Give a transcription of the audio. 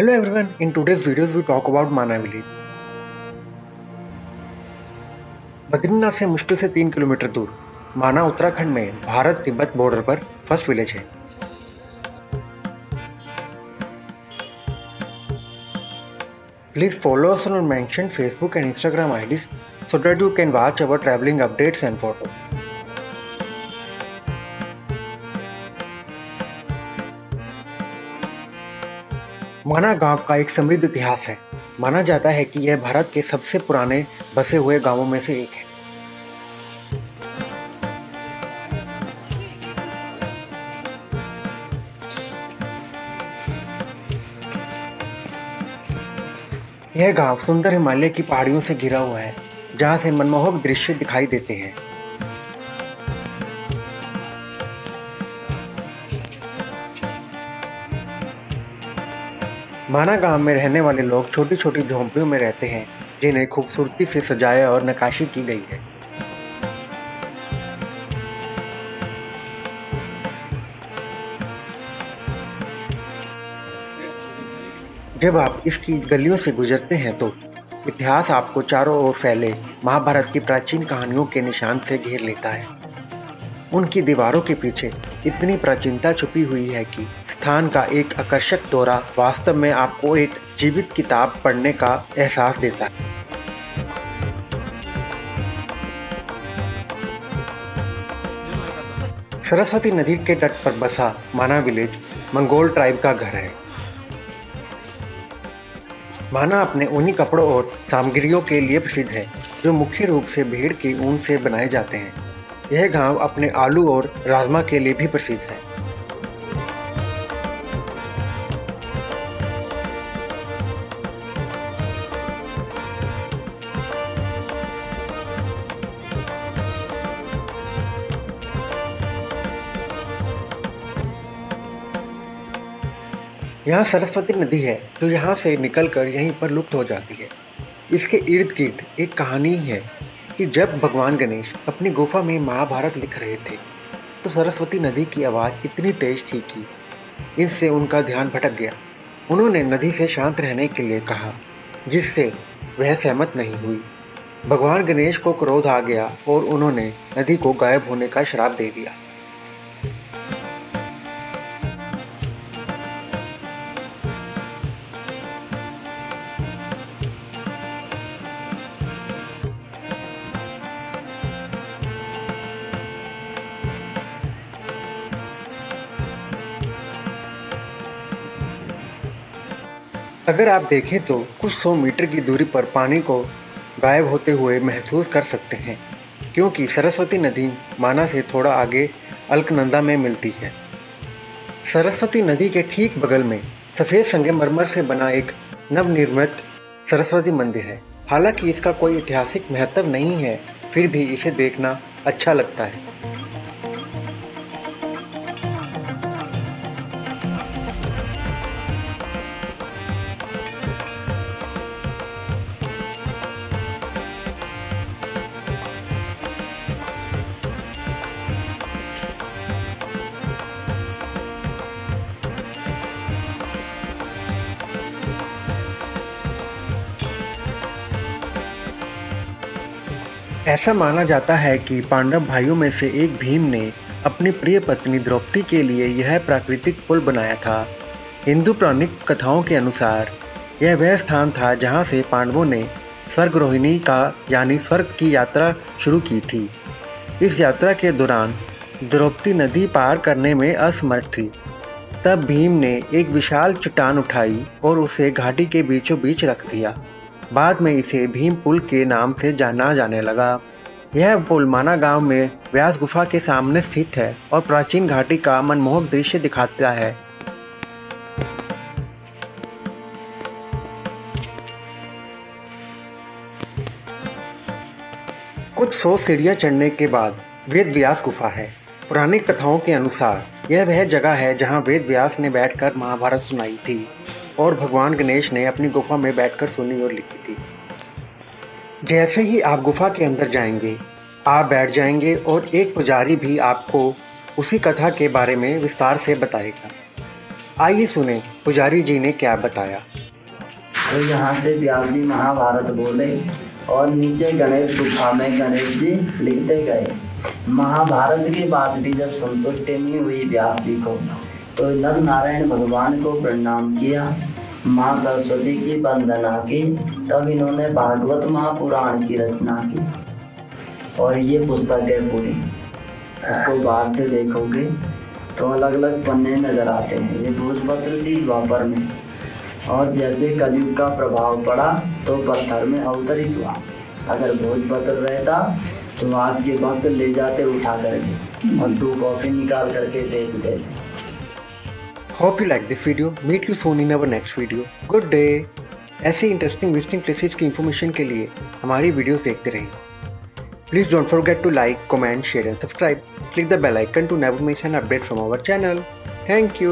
Hello everyone, in today's videos we talk about माना village. Badrinath से मुश्किल से 3 किलोमीटर दूर माना उत्तराखंड में भारत तिब्बत बॉर्डर पर फर्स्ट विलेज है। Please follow us on mentioned Facebook and Instagram IDs so that you can watch our traveling updates and photos. माना गांव का एक समृद्ध इतिहास है। माना जाता है कि यह भारत के सबसे पुराने बसे हुए गांवों में से एक है। यह गांव सुंदर हिमालय की पहाड़ियों से घिरा हुआ है, जहां से मनमोहक दृश्य दिखाई देते हैं। माना गांव में रहने वाले लोग छोटी छोटी झोंपड़ियों में रहते हैं, जिन्हें खूबसूरती से सजाया और नक्काशी की गई है। जब आप इसकी गलियों से गुजरते हैं तो इतिहास आपको चारों ओर फैले महाभारत की प्राचीन कहानियों के निशान से घेर लेता है। उनकी दीवारों के पीछे इतनी प्राचीनता छुपी हुई है कि स्थान का एक आकर्षक दौरा वास्तव में आपको एक जीवित किताब पढ़ने का एहसास देता है। सरस्वती नदी के तट पर बसा माना विलेज मंगोल ट्राइब का घर है। माना अपने ऊनी कपड़ों और सामग्रियों के लिए प्रसिद्ध है, जो मुख्य रूप से भेड़ के ऊन से बनाए जाते हैं। यह गांव अपने आलू और राजमा के लिए भी प्रसिद्ध है। यहाँ सरस्वती नदी है, जो यहाँ से निकलकर यहीं पर लुप्त हो जाती है। इसके इर्द गिर्द एक कहानी है कि जब भगवान गणेश अपनी गुफा में महाभारत लिख रहे थे, तो सरस्वती नदी की आवाज़ इतनी तेज थी कि इससे उनका ध्यान भटक गया। उन्होंने नदी से शांत रहने के लिए कहा, जिससे वह सहमत नहीं हुई। भगवान गणेश को क्रोध आ गया और उन्होंने नदी को गायब होने का श्राप दे दिया। अगर आप देखें तो कुछ 100 मीटर की दूरी पर पानी को गायब होते हुए महसूस कर सकते हैं, क्योंकि सरस्वती नदी माना से थोड़ा आगे अलकनंदा में मिलती है। सरस्वती नदी के ठीक बगल में सफ़ेद संगमरमर से बना एक नवनिर्मित सरस्वती मंदिर है। हालांकि इसका कोई ऐतिहासिक महत्व नहीं है, फिर भी इसे देखना अच्छा लगता है। ऐसा माना जाता है कि पांडव भाइयों में से एक भीम ने अपनी प्रिय पत्नी द्रौपदी के लिए यह प्राकृतिक पुल बनाया था। हिंदू पौराणिक कथाओं के अनुसार यह वह स्थान था जहां से पांडवों ने स्वर्गरोहिणी का यानी स्वर्ग की यात्रा शुरू की थी। इस यात्रा के दौरान द्रौपदी नदी पार करने में असमर्थ थी। तब भीम ने एक विशाल चट्टान उठाई और उसे घाटी के बीचों बीच रख दिया। बाद में इसे भीम पुल के नाम से जाना जाने लगा। यह पुल माना गांव में व्यास गुफा के सामने स्थित है और प्राचीन घाटी का मनमोहक दृश्य दिखाता है। कुछ 100 सीढ़ियां चढ़ने के बाद वेद व्यास गुफा है। पुरानी कथाओं के अनुसार यह वह जगह है जहां वेद व्यास ने बैठकर महाभारत सुनाई थी और भगवान गणेश ने अपनी गुफा में बैठकर सुनी और लिखी थी। जैसे ही आप गुफा के अंदर जाएंगे, आप बैठ जाएंगे और एक पुजारी भी आपको उसी कथा के बारे में विस्तार से बताएगा। आइए सुने पुजारी जी ने क्या बताया। तो यहाँ से व्यास जी महाभारत बोले और नीचे गणेश गुफा में गणेश जी लिखते गए। महाभारत की बात भी जब संतुष्टि नहीं हुई व्यास जी को, तो नर नारायण भगवान को प्रणाम किया, माँ सरस्वती की वंदना की, तब इन्होंने भागवत महापुराण की रचना की। और ये पुस्तक है पूरी, इसको बाहर से देखोगे तो अलग अलग पन्ने नजर आते हैं। ये भोजपत्र थी द्वापर में, और जैसे कलयुग का प्रभाव पड़ा तो पत्थर में अवतरित हुआ। अगर भोजपत्र रहता तो आज के वक्त ले जाते उठा करके और 2 कॉपी निकाल करके बेच देते। Hope you like this video. Meet you soon in our next video. Good day. ऐसी इंटरेस्टिंग विजिटिंग प्लेसेस की इन्फॉर्मेशन के लिए हमारी वीडियोस देखते रहिए। Please don't forget to like, comment, share and subscribe. Click the bell icon to never miss an update from our channel. Thank you.